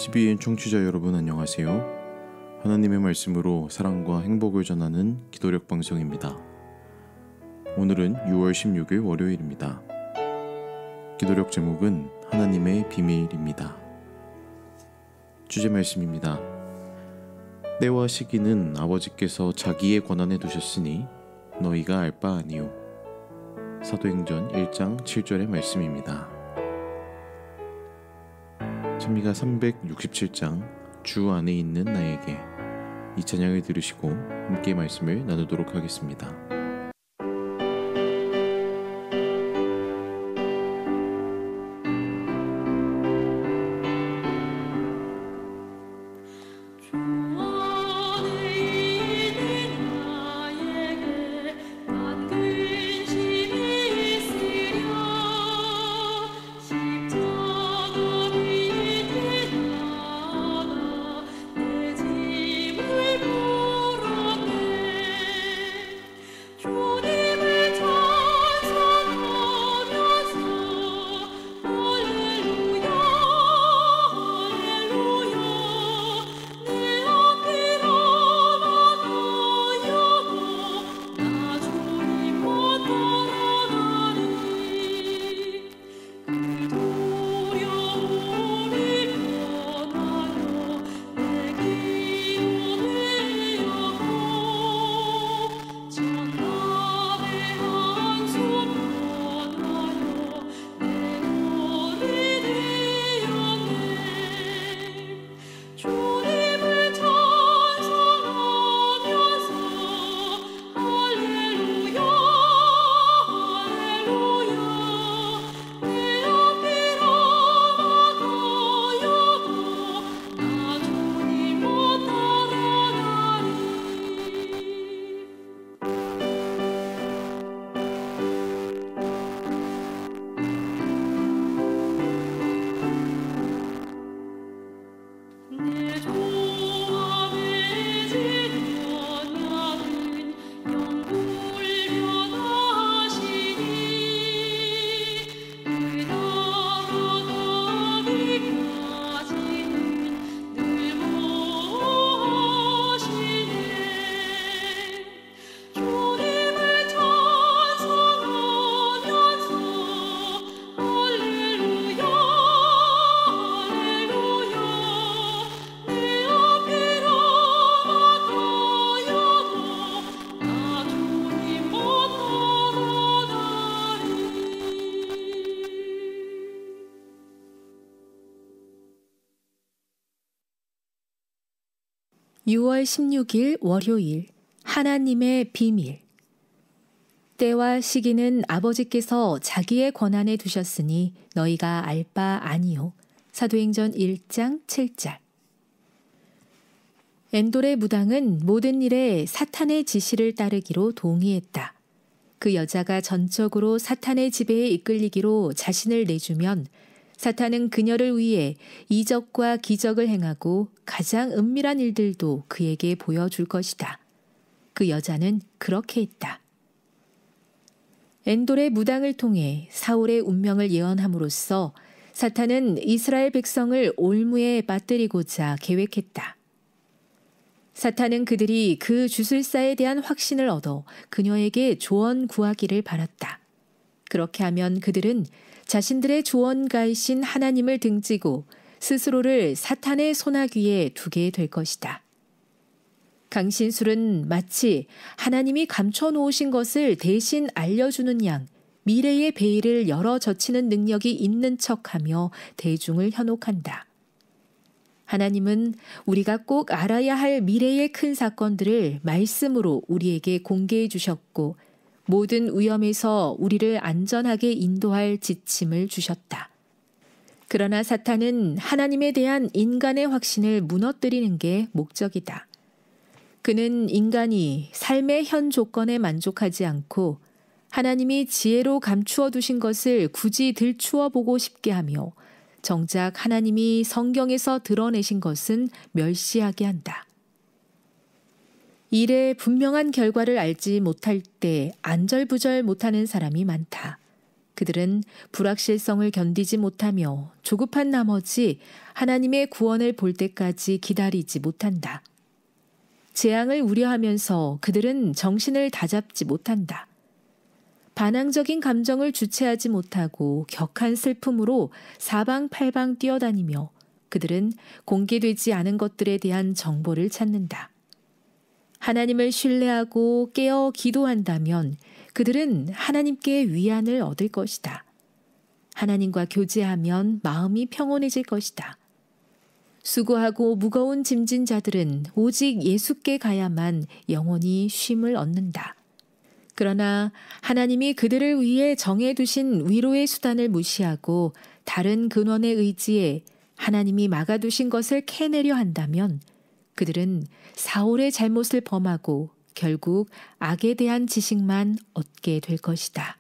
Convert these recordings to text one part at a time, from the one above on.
TVN 청취자 여러분 안녕하세요. 하나님의 말씀으로 사랑과 행복을 전하는 기도력 방송입니다. 오늘은 6월 16일 월요일입니다. 기도력 제목은 하나님의 비밀입니다. 주제 말씀입니다. 때와 시기는 아버지께서 자기의 권한에 두셨으니 너희가 알 바 아니요. 사도행전 1장 7절의 말씀입니다. 찬미가 367장 주 안에 있는 나에게 이 찬양을 들으시고 함께 말씀을 나누도록 하겠습니다. (6월 16일) 월요일 하나님의 비밀. 때와 시기는 아버지께서 자기의 권한에 두셨으니 너희가 알 바 아니요. 사도행전 1장 7절. 엔돌의 무당은 모든 일에 사탄의 지시를 따르기로 동의했다. 그 여자가 전적으로 사탄의 지배에 이끌리기로 자신을 내주면 사탄은 그녀를 위해 이적과 기적을 행하고 가장 은밀한 일들도 그에게 보여줄 것이다. 그 여자는 그렇게 했다. 엔돌의 무당을 통해 사울의 운명을 예언함으로써 사탄은 이스라엘 백성을 올무에 빠뜨리고자 계획했다. 사탄은 그들이 그 주술사에 대한 확신을 얻어 그녀에게 조언 구하기를 바랐다. 그렇게 하면 그들은 자신들의 조언가이신 하나님을 등지고 스스로를 사탄의 소나귀에 두게 될 것이다. 강신술은 마치 하나님이 감춰놓으신 것을 대신 알려주는 양 미래의 베일을 열어 젖히는 능력이 있는 척하며 대중을 현혹한다. 하나님은 우리가 꼭 알아야 할 미래의 큰 사건들을 말씀으로 우리에게 공개해 주셨고 모든 위험에서 우리를 안전하게 인도할 지침을 주셨다. 그러나 사탄은 하나님에 대한 인간의 확신을 무너뜨리는 게 목적이다. 그는 인간이 삶의 현 조건에 만족하지 않고 하나님이 지혜로 감추어 두신 것을 굳이 들추어 보고 싶게 하며 정작 하나님이 성경에서 드러내신 것은 멸시하게 한다. 일의 분명한 결과를 알지 못할 때 안절부절 못하는 사람이 많다. 그들은 불확실성을 견디지 못하며 조급한 나머지 하나님의 구원을 볼 때까지 기다리지 못한다. 재앙을 우려하면서 그들은 정신을 다잡지 못한다. 반항적인 감정을 주체하지 못하고 격한 슬픔으로 사방팔방 뛰어다니며 그들은 공개되지 않은 것들에 대한 정보를 찾는다. 하나님을 신뢰하고 깨어 기도한다면 그들은 하나님께 위안을 얻을 것이다. 하나님과 교제하면 마음이 평온해질 것이다. 수고하고 무거운 짐진 자들은 오직 예수께 가야만 영원히 쉼을 얻는다. 그러나 하나님이 그들을 위해 정해두신 위로의 수단을 무시하고 다른 근원에 의지해 하나님이 막아두신 것을 캐내려 한다면 그들은 사울의 잘못을 범하고 결국 악에 대한 지식만 얻게 될 것이다.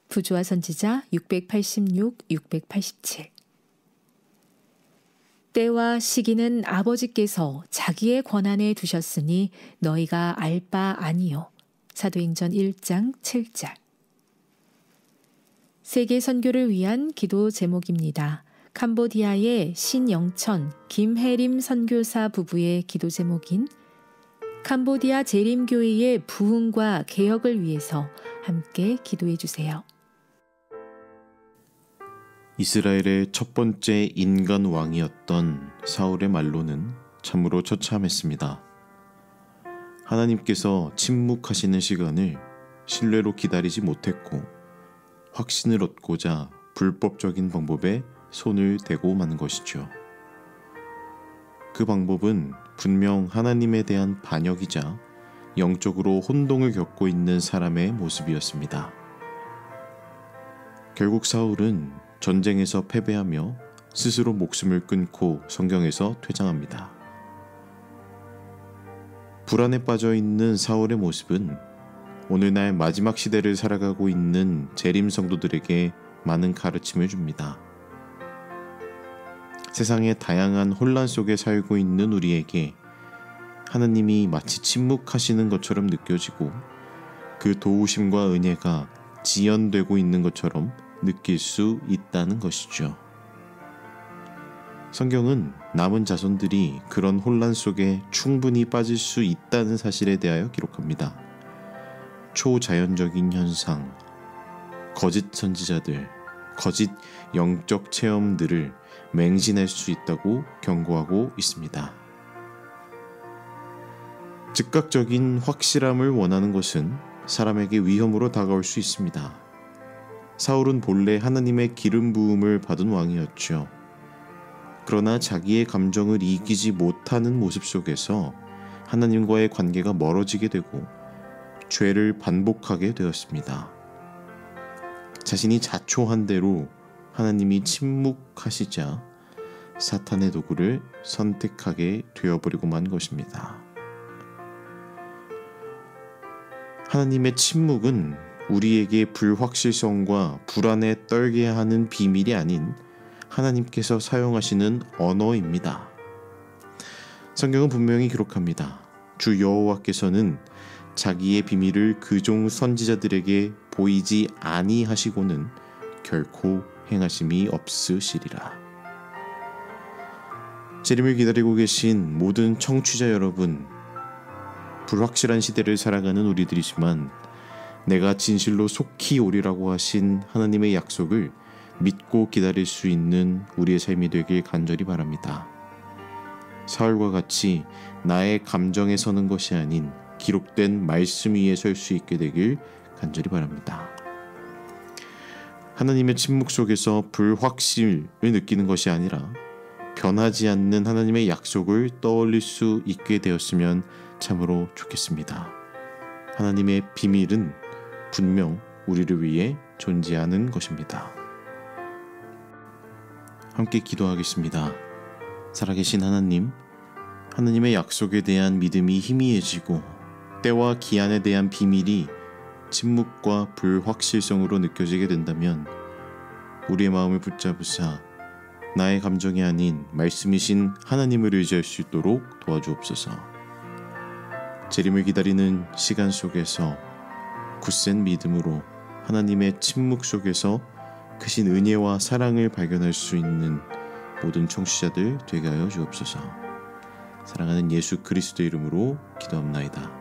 부조화 선지자 686, 687. 때와 시기는 아버지께서 자기의 권한에 두셨으니 너희가 알 바 아니요. 사도행전 1장 7절. 세계 선교를 위한 기도 제목입니다. 캄보디아의 신영천, 김혜림 선교사 부부의 기도 제목인 캄보디아 재림교회의 부흥과 개혁을 위해서 함께 기도해 주세요. 이스라엘의 첫 번째 인간 왕이었던 사울의 말로는 참으로 처참했습니다. 하나님께서 침묵하시는 시간을 신뢰로 기다리지 못했고 확신을 얻고자 불법적인 방법에 손을 대고 마는 것이죠. 그 방법은 분명 하나님에 대한 반역이자 영적으로 혼동을 겪고 있는 사람의 모습이었습니다. 결국 사울은 전쟁에서 패배하며 스스로 목숨을 끊고 성경에서 퇴장합니다. 불안에 빠져 있는 사울의 모습은 오늘날 마지막 시대를 살아가고 있는 재림 성도들에게 많은 가르침을 줍니다. 세상의 다양한 혼란 속에 살고 있는 우리에게 하나님이 마치 침묵하시는 것처럼 느껴지고 그 도우심과 은혜가 지연되고 있는 것처럼 느낄 수 있다는 것이죠. 성경은 남은 자손들이 그런 혼란 속에 충분히 빠질 수 있다는 사실에 대하여 기록합니다. 초자연적인 현상, 거짓 선지자들, 거짓 영적 체험들을 맹신할 수 있다고 경고하고 있습니다. 즉각적인 확실함을 원하는 것은 사람에게 위험으로 다가올 수 있습니다. 사울은 본래 하나님의 기름 부음을 받은 왕이었죠. 그러나 자기의 감정을 이기지 못하는 모습 속에서 하나님과의 관계가 멀어지게 되고 죄를 반복하게 되었습니다. 자신이 자초한 대로 하나님이 침묵하시자 사탄의 도구를 선택하게 되어버리고 만 것입니다. 하나님의 침묵은 우리에게 불확실성과 불안에 떨게 하는 비밀이 아닌 하나님께서 사용하시는 언어입니다. 성경은 분명히 기록합니다. 주 여호와께서는 자기의 비밀을 그종 선지자들에게 보이지 아니하시고는 결코 행하심이 없으시리라. 재림을 기다리고 계신 모든 청취자 여러분, 불확실한 시대를 살아가는 우리들이지만 내가 진실로 속히 오리라고 하신 하나님의 약속을 믿고 기다릴 수 있는 우리의 삶이 되길 간절히 바랍니다. 사울과 같이 나의 감정에 서는 것이 아닌 기록된 말씀 위에 설 수 있게 되길 간절히 바랍니다. 하나님의 침묵 속에서 불확실을 느끼는 것이 아니라 변하지 않는 하나님의 약속을 떠올릴 수 있게 되었으면 참으로 좋겠습니다. 하나님의 비밀은 분명 우리를 위해 존재하는 것입니다. 함께 기도하겠습니다. 살아계신 하나님, 하나님의 약속에 대한 믿음이 희미해지고 때와 기한에 대한 비밀이 침묵과 불확실성으로 느껴지게 된다면 우리의 마음을 붙잡으사 나의 감정이 아닌 말씀이신 하나님을 의지할 수 있도록 도와주옵소서. 재림을 기다리는 시간 속에서 굳센 믿음으로 하나님의 침묵 속에서 크신 은혜와 사랑을 발견할 수 있는 모든 청취자들 되게 하여 주옵소서. 사랑하는 예수 그리스도의 이름으로 기도합나이다.